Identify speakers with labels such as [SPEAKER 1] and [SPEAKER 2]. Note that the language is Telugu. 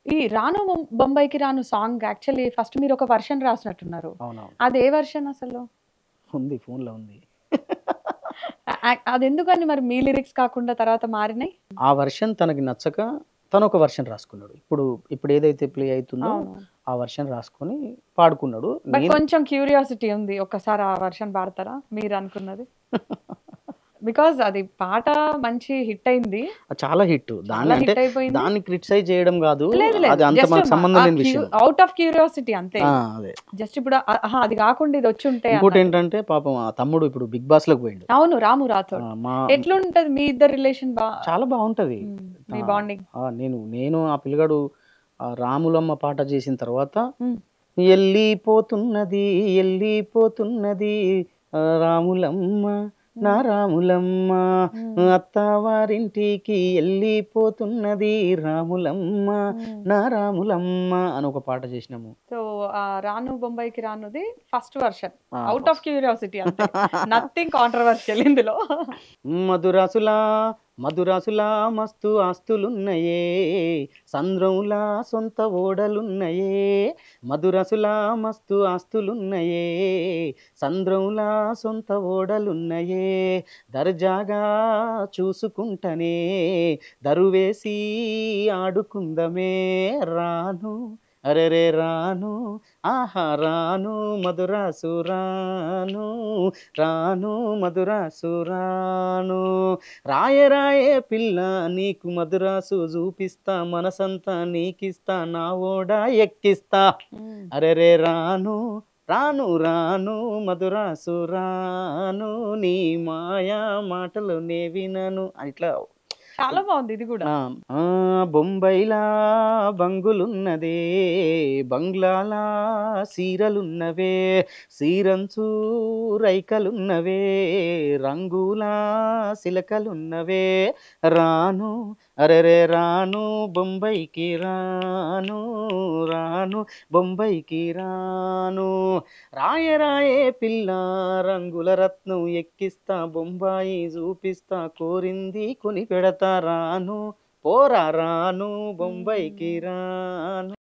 [SPEAKER 1] ఈ 'రాను బొంబాయికి రాను' సాంగ్ యాక్చువల్లీ ఫస్ట్ మీరొక వర్షన్ రాసినట్టున్నారు.
[SPEAKER 2] అవునవును.
[SPEAKER 1] అదే వర్షన్ అసలు?
[SPEAKER 2] ఉంది. ఫోన్‌లో ఉంది.
[SPEAKER 1] అదెందుకని మరి మీ లిరిక్స్ కాకుండా తర్వాత మారినాయి?
[SPEAKER 2] ఆ వర్షన్ తనకి నచ్చక తనొక వర్షన్ రాసుకున్నాడు. ఇప్పుడేదైతే ప్లే అయితుందో
[SPEAKER 1] అవును.
[SPEAKER 2] ఆ వర్షన్ రాసుకొని పాడుకున్నాడు.
[SPEAKER 1] బట్
[SPEAKER 2] నేను
[SPEAKER 1] కొంచెం క్యూరియాసిటీ ఉంది. ఒక్కసారి ఆ వర్షన్ పాడతారా మీరనుకున్నది? బికాజ్ అది పాట మంచి హిట్ అయింది.
[SPEAKER 2] చాలా హిట్.
[SPEAKER 1] చాలా హిట్ అయిపోయింది.
[SPEAKER 2] దాన్ని క్రిటిసైజ్ చేయడం గాదు.
[SPEAKER 1] లేదు లేదు.
[SPEAKER 2] అది అంత
[SPEAKER 1] జస్ట్
[SPEAKER 2] మనకు సంబంధం లేని విషయం.
[SPEAKER 1] ఔట్ ఆఫ్ క్యూరియాసిటీ అంతే.
[SPEAKER 2] అదే.
[SPEAKER 1] జస్ట్ ఇప్పుడు అది కాకుండా ఇది వచ్చుంటే అన్నట్టు.
[SPEAKER 2] ఇంకోటేంటంటే పాపం ఆ తమ్ముడు ఇప్పుడు 'బిగ్ బాస్'లోకి పోయిండు.
[SPEAKER 1] అవును. రాము రాథోడ్.
[SPEAKER 2] మా
[SPEAKER 1] ఎట్లుంటది మీ ఇద్దరి రిలేషన్
[SPEAKER 2] చాలా బావుంటది.
[SPEAKER 1] మీ బాండింగ్?
[SPEAKER 2] నేను ఆ పిల్లగాడు రాములమ్మ పాట చేసిన తర్వాత
[SPEAKER 1] హ్మ్.
[SPEAKER 2] ఎల్లిపోతున్నది ఎల్లిపోతున్నది రాములమ్మ నా రాములమ్మ అత్తవారింటికి ఎల్లిపోతున్నది రాములమ్మ నా రాములమ్మ అని ఒక పాట చేసినాము.
[SPEAKER 1] సో 'రాను బొంబాయికి రాను'ది first version. Out of curiosity అంతే. నథింగ్ కాంట్రోవర్షియల్ ఇందులో.
[SPEAKER 2] మధురాసులా మధురాసులా మస్తు ఆస్తులున్నయే సంద్రంలా సొంత ఓడలున్నయే మధురాసులా మస్తు ఆస్తులున్నయే సంద్రంలా సొంత ఓడలున్నయే దర్జాగా చూసుకుంటనే దరువేసి ఆడుకుందమే రాను అరెరే రాను ఆహా రాను మధురాసు రాను రాను మధురాసు రాను రాయే రాయే పిల్ల నీకు మధురాసు చూపిస్తా మనసంతా నీకిస్తా నా ఓడా ఎక్కిస్తా అరెరే రాను రాను రాను మధురాసు రాను నీ మాయా మాటలు నే వినను ఇట్లా
[SPEAKER 1] చాలా బాగుంది ఇది కూడా.
[SPEAKER 2] బొంబైలా బంగులున్నదే బంగ్లాలా సీరలున్నవే సీరంచు రైకలున్నవే రంగులా సిలకలున్నవే రాను అరెరే రాను బొంబైకి రాను రాను బొంబైకి రాను రాయే రాయే పిల్ల రంగుల రత్నం ఎక్కిస్తా బొంబాయి చూపిస్తా కోరింది కొని పెడతా రాను పోరా రాను బొంబాయికి రాను.